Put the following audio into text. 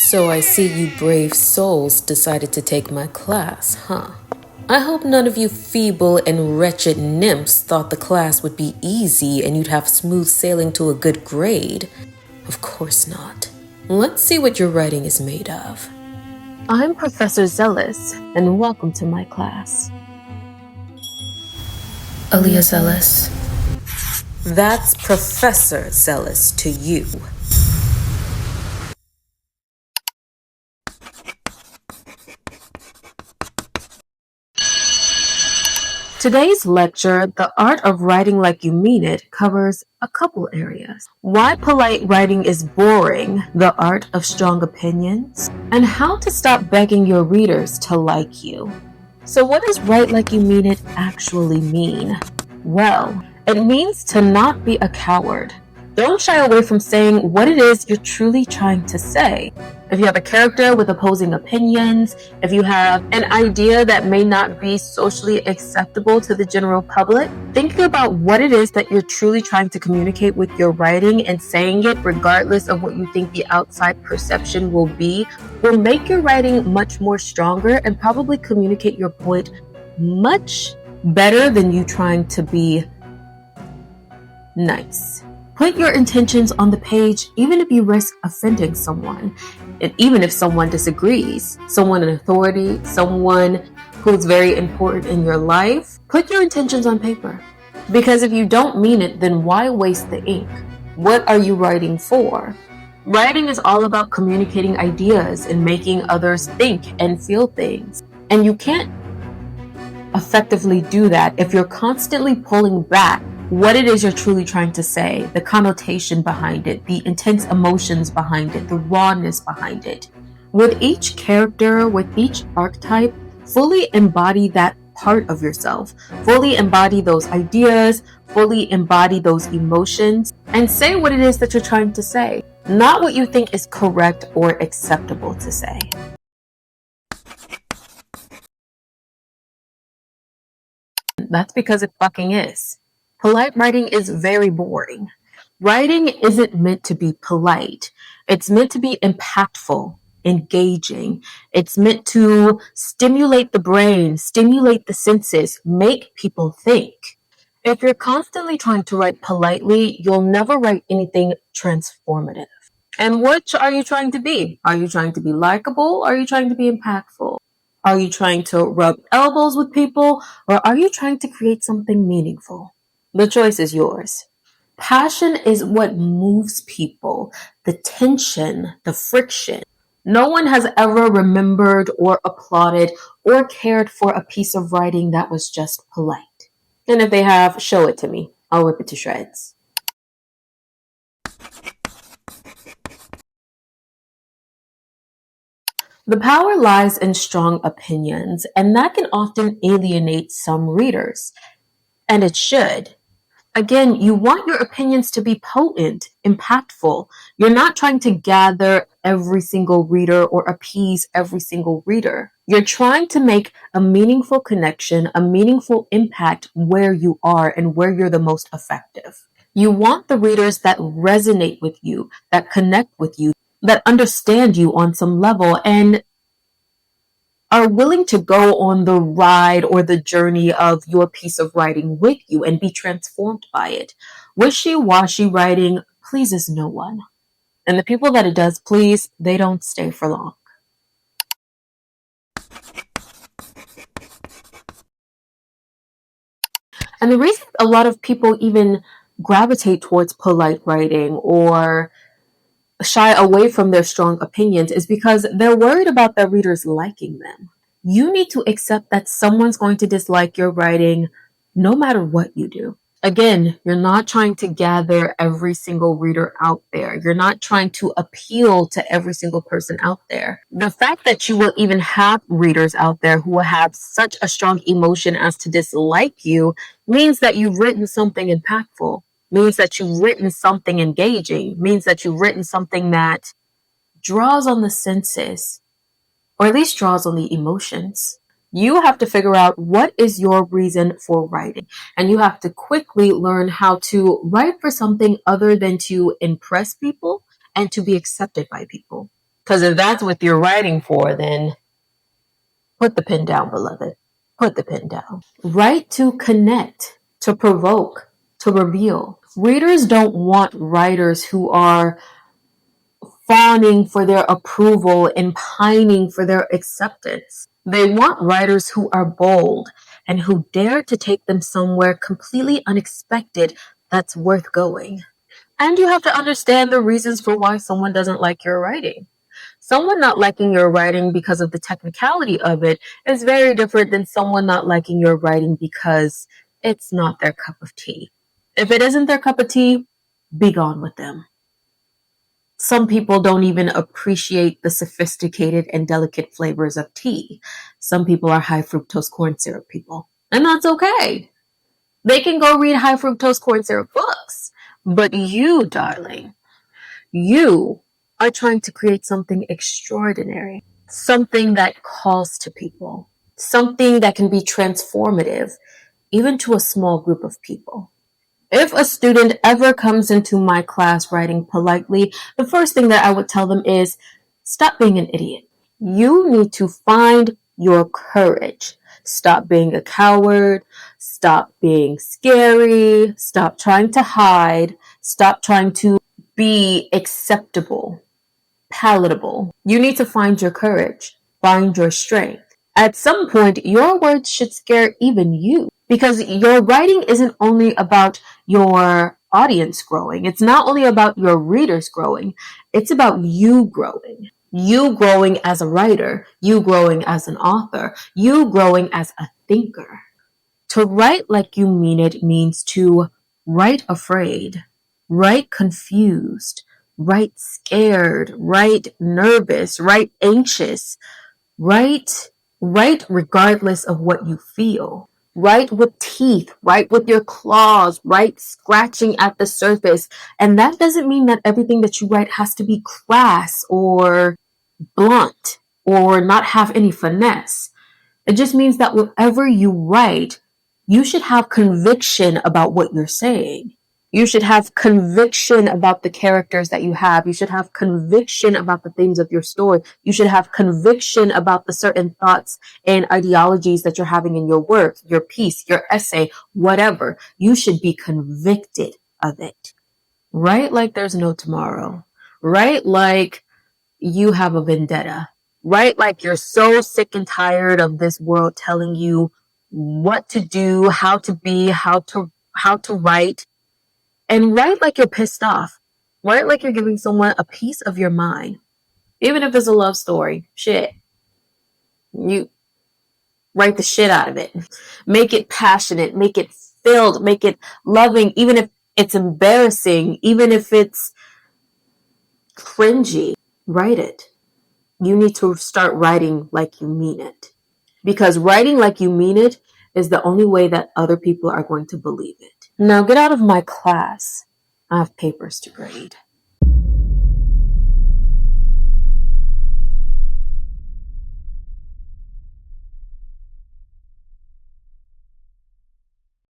So I see you brave souls decided to take my class, huh? I hope none of you feeble and wretched nymphs thought the class would be easy and you'd have smooth sailing to a good grade. Of course not. Let's see what your writing is made of. I'm Professor Zealous, and welcome to my class. Aaliyah Zealous. That's Professor Zealous to you. Today's lecture, The Art of Writing Like You Mean It, covers a couple areas. Why polite writing is boring, the art of strong opinions, and how to stop begging your readers to like you. So what does write like you mean it actually mean? Well, it means to not be a coward. Don't shy away from saying what it is you're truly trying to say. If you have a character with opposing opinions, if you have an idea that may not be socially acceptable to the general public, think about what it is that you're truly trying to communicate with your writing, and saying it regardless of what you think the outside perception will make your writing much more stronger and probably communicate your point much better than you trying to be nice. Put your intentions on the page, even if you risk offending someone, and even if someone disagrees, someone in authority, someone who's very important in your life. Put your intentions on paper. Because if you don't mean it, then why waste the ink? What are you writing for? Writing is all about communicating ideas and making others think and feel things. And you can't effectively do that if you're constantly pulling back what it is you're truly trying to say, the connotation behind it, the intense emotions behind it, the rawness behind it. With each character, with each archetype, fully embody that part of yourself, fully embody those ideas, fully embody those emotions, and say what it is that you're trying to say, not what you think is correct or acceptable to say. That's because it fucking is. Polite writing is very boring. Writing isn't meant to be polite. It's meant to be impactful, engaging. It's meant to stimulate the brain, stimulate the senses, make people think. If you're constantly trying to write politely, you'll never write anything transformative. And which are you trying to be? Are you trying to be likable? Are you trying to be impactful? Are you trying to rub elbows with people? Or are you trying to create something meaningful? The choice is yours. Passion is what moves people, the tension, the friction. No one has ever remembered or applauded or cared for a piece of writing that was just polite. And if they have, show it to me. I'll rip it to shreds. The power lies in strong opinions, and that can often alienate some readers. And it should. Again, you want your opinions to be potent, impactful. You're not trying to gather every single reader or appease every single reader. You're trying to make a meaningful connection, a meaningful impact where you are and where you're the most effective. You want the readers that resonate with you, that connect with you, that understand you on some level, and are willing to go on the ride or the journey of your piece of writing with you and be transformed by it. Wishy-washy writing pleases no one. And the people that it does please, they don't stay for long. And the reason a lot of people even gravitate towards polite writing or shy away from their strong opinions is because they're worried about their readers liking them. You need to accept that someone's going to dislike your writing no matter what you do. Again, you're not trying to gather every single reader out there. You're not trying to appeal to every single person out there. The fact that you will even have readers out there who will have such a strong emotion as to dislike you means that you've written something impactful, means that you've written something engaging, means that you've written something that draws on the senses, or at least draws on the emotions. You have to figure out what is your reason for writing. And you have to quickly learn how to write for something other than to impress people and to be accepted by people. Because if that's what you're writing for, then put the pen down, beloved. Put the pen down. Write to connect, to provoke, to reveal. Readers don't want writers who are fawning for their approval and pining for their acceptance. They want writers who are bold and who dare to take them somewhere completely unexpected that's worth going. And you have to understand the reasons for why someone doesn't like your writing. Someone not liking your writing because of the technicality of it is very different than someone not liking your writing because it's not their cup of tea. If it isn't their cup of tea, be gone with them. Some people don't even appreciate the sophisticated and delicate flavors of tea. Some people are high fructose corn syrup people, and that's okay. They can go read high fructose corn syrup books. But you, darling, you are trying to create something extraordinary, something that calls to people, something that can be transformative, even to a small group of people. If a student ever comes into my class writing politely, the first thing that I would tell them is, stop being an idiot. You need to find your courage. Stop being a coward. Stop being scary. Stop trying to hide. Stop trying to be acceptable, palatable. You need to find your courage. Find your strength. At some point, your words should scare even you, because your writing isn't only about your audience growing. It's not only about your readers growing. It's about you growing. You growing as a writer, you growing as an author, you growing as a thinker. To write like you mean it means to write afraid, write confused, write scared, write nervous, write anxious, write regardless of what you feel. Write with teeth, write with your claws, write scratching at the surface. And that doesn't mean that everything that you write has to be crass or blunt or not have any finesse. It just means that whatever you write, you should have conviction about what you're saying. You should have conviction about the characters that you have. You should have conviction about the themes of your story. You should have conviction about the certain thoughts and ideologies that you're having in your work, your piece, your essay, whatever. You should be convicted of it. Write like there's no tomorrow. Write like you have a vendetta. Write like you're so sick and tired of this world telling you what to do, how to be, how to write. And write like you're pissed off. Write like you're giving someone a piece of your mind. Even if it's a love story. Shit. You write the shit out of it. Make it passionate. Make it filled. Make it loving. Even if it's embarrassing. Even if it's cringy. Write it. You need to start writing like you mean it. Because writing like you mean it is the only way that other people are going to believe it. Now get out of my class. I have papers to grade.